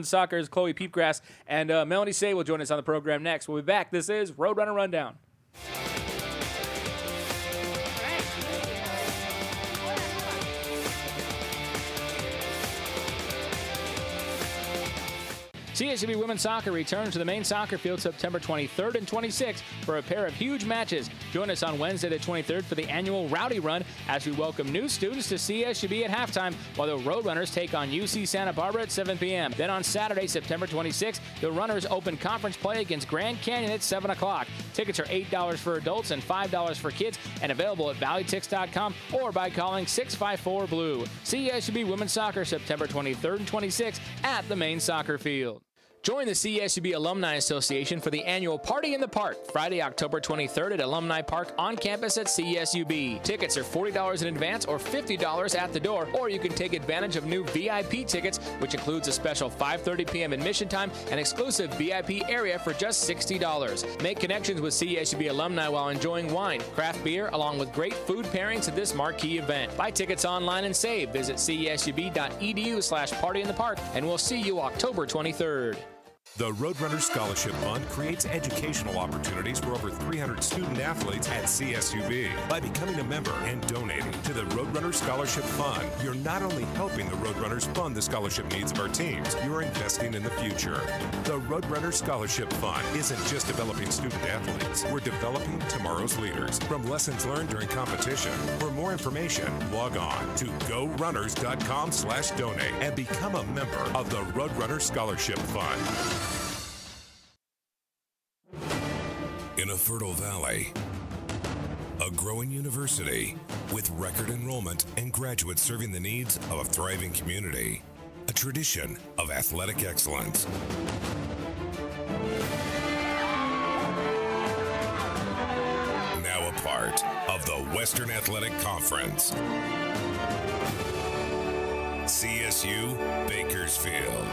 soccer's Chloe Peepgrass and Melanie Say will join us on the program next. We'll be back. This is Roadrunner Rundown. CSUB Women's Soccer returns to the main soccer field September 23rd and 26th for a pair of huge matches. Join us on Wednesday the 23rd for the annual Rowdy Run as we welcome new students to CSUB at halftime while the Roadrunners take on UC Santa Barbara at 7 p.m. Then on Saturday, September 26th, the Runners open conference play against Grand Canyon at 7 o'clock. Tickets are $8 for adults and $5 for kids and available at valleytix.com or by calling 654-BLUE. CSUB Women's Soccer September 23rd and 26th at the main soccer field. Join the CSUB Alumni Association for the annual Party in the Park, Friday, October 23rd at Alumni Park on campus at CSUB. Tickets are $40 in advance or $50 at the door, or you can take advantage of new VIP tickets, which includes a special 5:30 p.m. admission time and exclusive VIP area for just $60. Make connections with CSUB alumni while enjoying wine, craft beer, along with great food pairings at this marquee event. Buy tickets online and save. Visit csub.edu/partyinthepark, and we'll see you October 23rd. The Roadrunner Scholarship Fund creates educational opportunities for over 300 student athletes at CSUB. By becoming a member and donating to the Roadrunner Scholarship Fund, you're not only helping the Roadrunners fund the scholarship needs of our teams, you're investing in the future. The Roadrunner Scholarship Fund isn't just developing student athletes. We're developing tomorrow's leaders from lessons learned during competition. For more information, log on to gorunners.com/donate and become a member of the Roadrunner Scholarship Fund. In a fertile valley, a growing university with record enrollment and graduates serving the needs of a thriving community, a tradition of athletic excellence. Now a part of the Western Athletic Conference. CSU Bakersfield.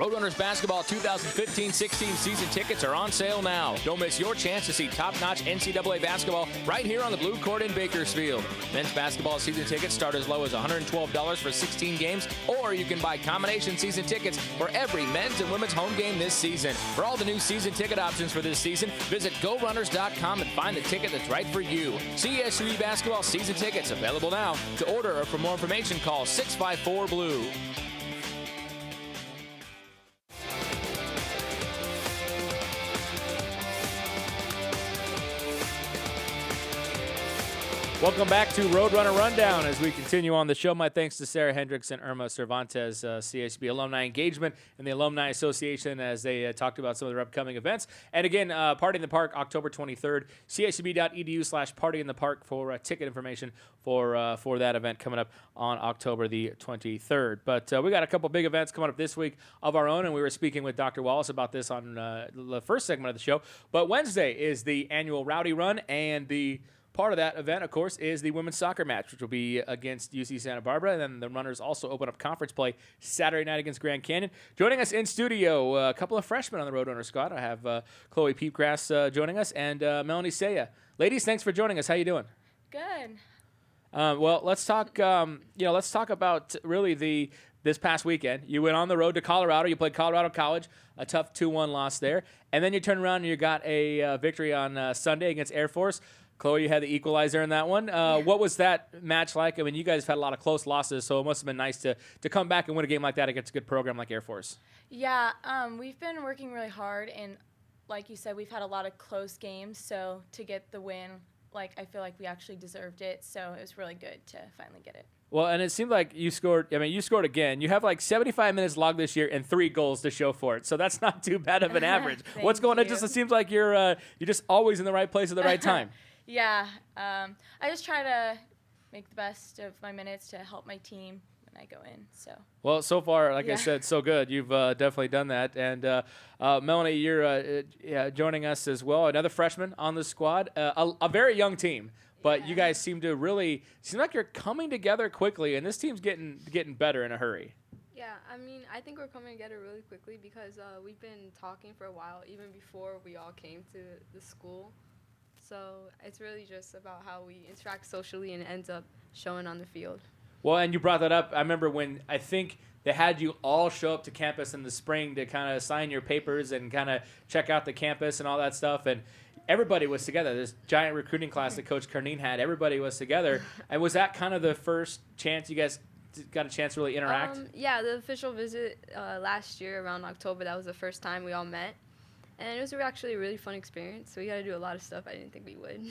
Roadrunners Basketball 2015-16 season tickets are on sale now. Don't miss your chance to see top-notch NCAA basketball right here on the blue court in Bakersfield. Men's basketball season tickets start as low as $112 for 16 games, or you can buy combination season tickets for every men's and women's home game this season. For all the new season ticket options for this season, visit GoRunners.com and find the ticket that's right for you. CSUB Basketball season tickets available now. To order or for more information, call 654-BLUE. Welcome back to Roadrunner Rundown as we continue on the show. My thanks to Sarah Hendricks and Irma Cervantes, CSUB Alumni Engagement and the Alumni Association as they talked about some of their upcoming events. And again, Party in the Park, October 23rd, csub.edu/Party in the Park for ticket information for that event coming up on October the 23rd. But we got a couple big events coming up this week of our own, and we were speaking with Dr. Wallace about this on the first segment of the show. But Wednesday is the annual Rowdy Run, and the part of that event, of course, is the women's soccer match, which will be against UC Santa Barbara. And then the runners also open up conference play Saturday night against Grand Canyon. Joining us in studio, a couple of freshmen on the Roadrunner squad. I have Chloe Peepgrass joining us and Melanie Saya. Ladies, thanks for joining us. How you doing? Good. Well, let's talk. Let's talk about really this past weekend. You went on the road to Colorado. You played Colorado College, a tough 2-1 loss there, and then you turned around and you got a victory on Sunday against Air Force. Chloe, you had the equalizer in that one. What was that match like? I mean, you guys have had a lot of close losses, so it must have been nice to come back and win a game like that against a good program like Air Force. Yeah, we've been working really hard, and like you said, we've had a lot of close games, so to get the win, I feel like we actually deserved it, so it was really good to finally get it. Well, and it seemed like you scored. I mean, you scored again. You have 75 minutes logged this year and 3 goals to show for it. So that's not too bad of an average. What's going on? It just seems like you're just always in the right place at the right time. Yeah, I just try to make the best of my minutes to help my team when I go in. Well, so far, like I said, so good. You've definitely done that. And Melanie, you're joining us as well. Another freshman on the squad. A very young team, but you guys seem like you're coming together quickly, and this team's getting better in a hurry. Yeah, I mean, I think we're coming together really quickly because we've been talking for a while, even before we all came to the school. So it's really just about how we interact socially and it ends up showing on the field. Well, and you brought that up. I remember when I think they had you all show up to campus in the spring to kind of sign your papers and kind of check out the campus and all that stuff. And everybody was together. This giant recruiting class that Coach Carnine had, everybody was together. And was that kind of the first chance you guys got a chance to really interact? Yeah, the official visit last year around October, that was the first time we all met. And it was actually a really fun experience. So we got to do a lot of stuff I didn't think we would.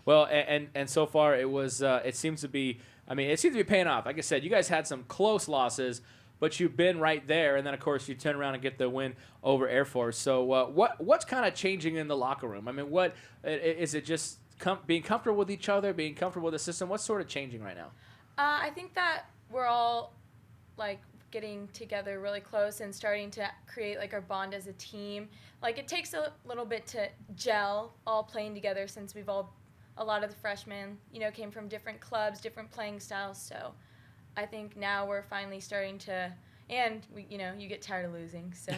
Well, and so far it was. It seems to be paying off. Like I said, you guys had some close losses, but you've been right there. And then of course you turn around and get the win over Air Force. So what's kind of changing in the locker room? I mean, what is it? Just being comfortable with each other, being comfortable with the system. What's sort of changing right now? I think that we're all getting together really close and starting to create our bond as a team. It takes a little bit to gel, all playing together, since a lot of the freshmen, came from different clubs, different playing styles. So I think now we're finally starting to, and you get tired of losing. So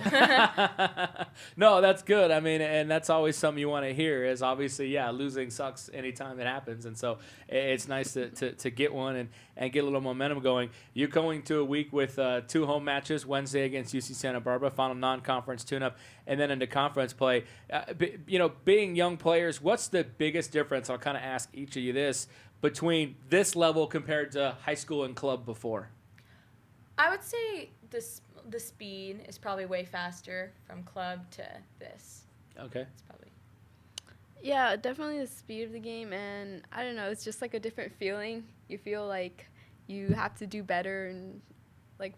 No, that's good. I mean, and that's always something you want to hear is obviously, losing sucks anytime it happens. And so it's nice to get one and get a little momentum going. You're going to a week with 2 home matches, Wednesday against UC Santa Barbara, final non-conference tune-up, and then into conference play. Being young players, what's the biggest difference? I'll kind of ask each of you this, between this level compared to high school and club before. I would say the speed is probably way faster from club to this. Okay. It's probably. Yeah, definitely the speed of the game, and I don't know, it's just a different feeling. You feel like you have to do better and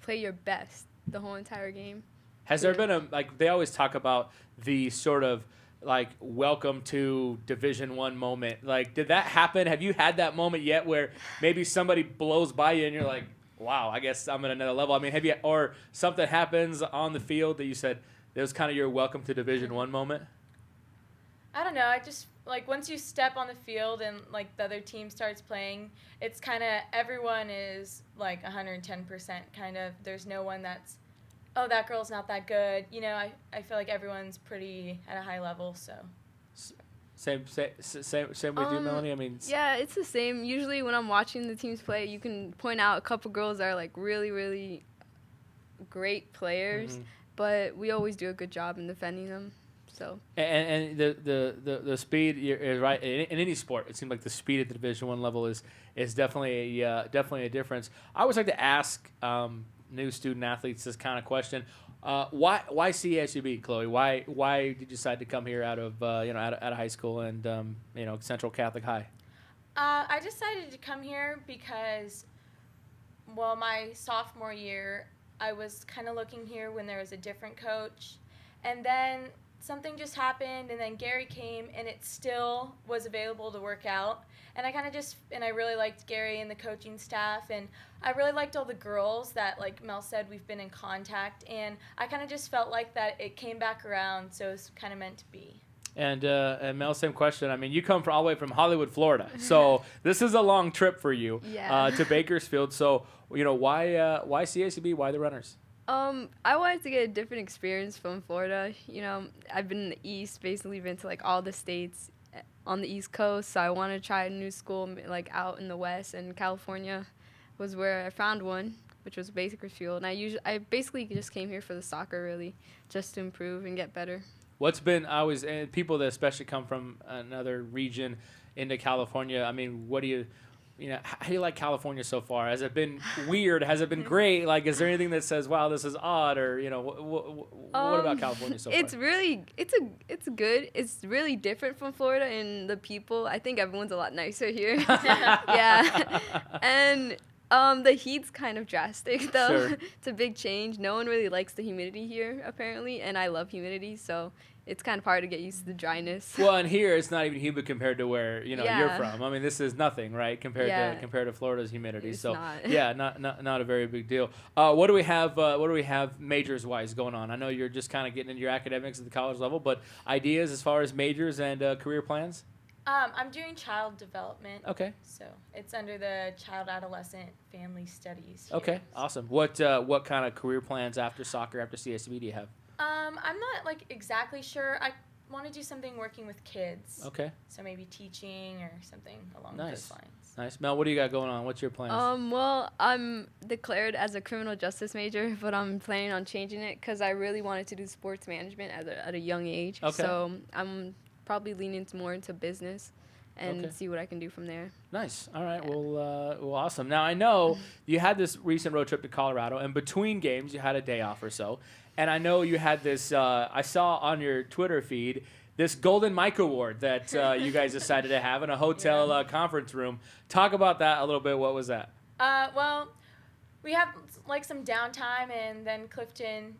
play your best the whole entire game. Has there been they always talk about the sort of welcome to Division I moment. Did that happen? Have you had that moment yet where maybe somebody blows by you and you're like, wow, I guess I'm at another level? I mean, have you, or something happens on the field that you said it was kind of your welcome to Division I moment? I don't know. I just, once you step on the field and, the other team starts playing, it's kind of, everyone is, 110% kind of. There's no one that's oh, that girl's not that good. You know, I feel like everyone's pretty at a high level, so. Same with you, Melanie? I mean, yeah, it's the same. Usually when I'm watching the teams play, you can point out a couple girls that are like really, really great players, but we always do a good job in defending them. So and the speed is right in any sport. It seems like the speed at the Division I level is definitely a difference. I always like to ask new student athletes this kind of question. Why CSUB, Chloe? Why did you decide to come here out of out of high school and Central Catholic High? I decided to come here because, well, my sophomore year, I was kind of looking here when there was a different coach, and then something just happened, and then Gary came, and it still was available to work out. And I really liked Gary and the coaching staff, and I really liked all the girls that, like Mel said, we've been in contact, and I kind of just felt like that it came back around, so it's kind of meant to be. And Mel, same question. I mean, you come all the way from Hollywood, Florida, so this is a long trip for you to Bakersfield. So, why CSUB? Why the Runners? I wanted to get a different experience from Florida. I've been in the East, basically been to like all the states on the East Coast, so I wanted to try a new school like out in the West, and California was where I found one, which was Bakersfield. And I basically just came here for the soccer, really, just to improve and get better. What's been and people that especially come from another region into California? I mean, how do you like California so far? Has it been weird? Has it been great? Like, is there anything that says, wow, this is odd? Or, what about California so far? It's good. It's really different from Florida, and the people, I think everyone's a lot nicer here. Yeah. And the heat's kind of drastic, though. Sure. It's a big change. No one really likes the humidity here, apparently, and I love humidity, so it's kind of hard to get used to the dryness. Well, and here it's not even humid compared to where you're from. I mean, this is nothing, right? Compared to Florida's humidity. It's so not. yeah, not a very big deal. What do we have majors wise going on? I know you're just kind of getting into your academics at the college level, but ideas as far as majors and career plans? I'm doing child development. Okay. So it's under the Child Adolescent Family Studies. Okay, awesome. What kind of career plans after soccer, after CSUB do you have? I'm not exactly sure. I want to do something working with kids. Okay. So maybe teaching or something along those lines. Nice. Mel, what do you got going on? What's your plans? Well, I'm declared as a criminal justice major, but I'm planning on changing it because I really wanted to do sports management at a young age. Okay. So I'm probably leaning more into business and see what I can do from there. Nice. All right. Well, awesome. Now, I know you had this recent road trip to Colorado, and between games, you had a day off or so. And I know you had this, I saw on your Twitter feed, this Golden Mike Award that you guys decided to have in a hotel conference room. Talk about that a little bit. What was that? Well, we had some downtime, and then Clifton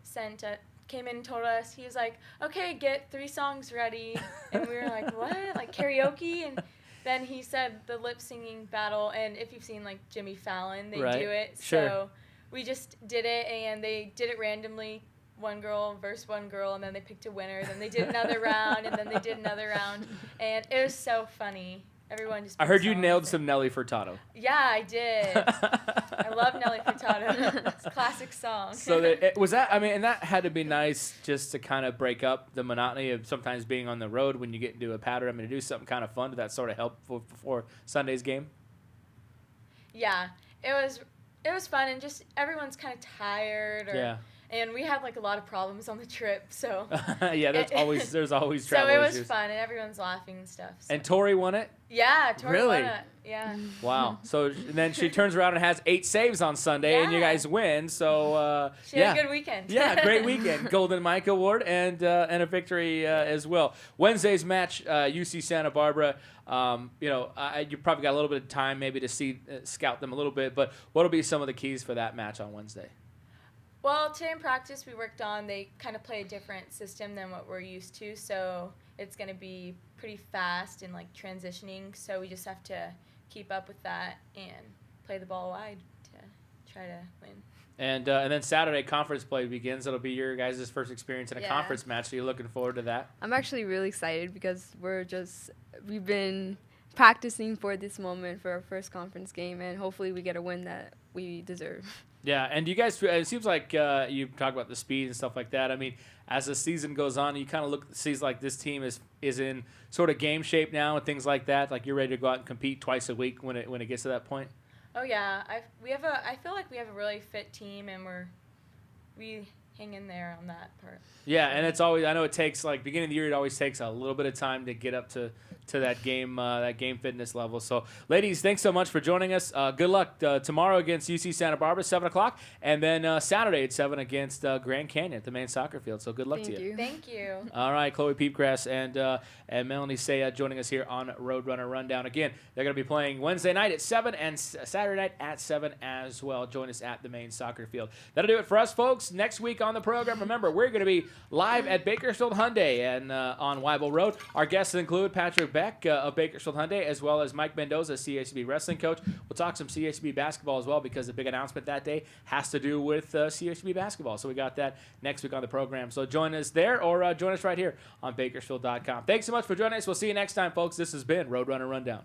came in and told us, he was like, okay, get 3 songs ready. And we were like, what? Like karaoke? And then he said the lip singing battle, and if you've seen Jimmy Fallon, they do it. Sure. So we just did it, and they did it randomly. One girl versus one girl, and then they picked a winner. Then they did another round, and then they did another round. And it was so funny. Everyone just. I heard you nailed some Nelly Furtado. Yeah, I did. I love Nelly Furtado. It's a classic song. So and that had to be nice just to kind of break up the monotony of sometimes being on the road when you get into a pattern. I mean, to do something kind of fun. Did that sort of help before Sunday's game? Yeah, it was fun, and just everyone's kind of tired. And we had a lot of problems on the trip, so. Yeah, there's always travel issues. So it was fun, and everyone's laughing and stuff. So. And Tori won it? Yeah, Tori won Really? it. Yeah. Wow. So then she turns around and has 8 saves on Sunday, and you guys win. So she had a good weekend. Yeah, great weekend. Golden Mike Award and a victory as well. Wednesday's match, UC Santa Barbara. You probably got a little bit of time maybe to scout them a little bit, but what'll be some of the keys for that match on Wednesday? Well, today in practice we worked on, they kind of play a different system than what we're used to, so it's going to be pretty fast and transitioning, so we just have to keep up with that and play the ball wide to try to win. And then Saturday conference play begins. It'll be your guys' first experience in a conference match, so you're looking forward to that? I'm actually really excited because we've been practicing for this moment for our first conference game, and hopefully we get a win that we deserve. Yeah, and you guys, it seems like you talk about the speed and stuff like that. I mean, as the season goes on, you kind of sees like this team is in sort of game shape now and things like that. Like you're ready to go out and compete twice a week when it gets to that point. Oh yeah, I feel like we have a really fit team, and we hang in there on that part. Yeah, and it's always, I know it takes, like, beginning of the year, it always takes a little bit of time to get up to that game fitness level. So, ladies, thanks so much for joining us. Good luck tomorrow against UC Santa Barbara, 7 o'clock, and then Saturday at 7 against Grand Canyon at the main soccer field. So, good luck to you. Thank you. All right, Chloe Peepgrass and Melanie Sept joining us here on Roadrunner Rundown. Again, they're going to be playing Wednesday night at 7 and Saturday night at 7 as well. Join us at the main soccer field. That'll do it for us, folks. Next week on the program, remember, we're going to be live at Bakersfield Hyundai and on Weibel Road. Our guests include Patrick Beck of Bakersfield Hyundai, as well as Mike Mendoza, CSUB wrestling coach. We'll talk some CSUB basketball as well, because the big announcement that day has to do with CSUB basketball. So we got that next week on the program. So join us there, or join us right here on Bakersfield.com. Thanks so much for joining us. We'll see you next time, folks. This has been Roadrunner Rundown.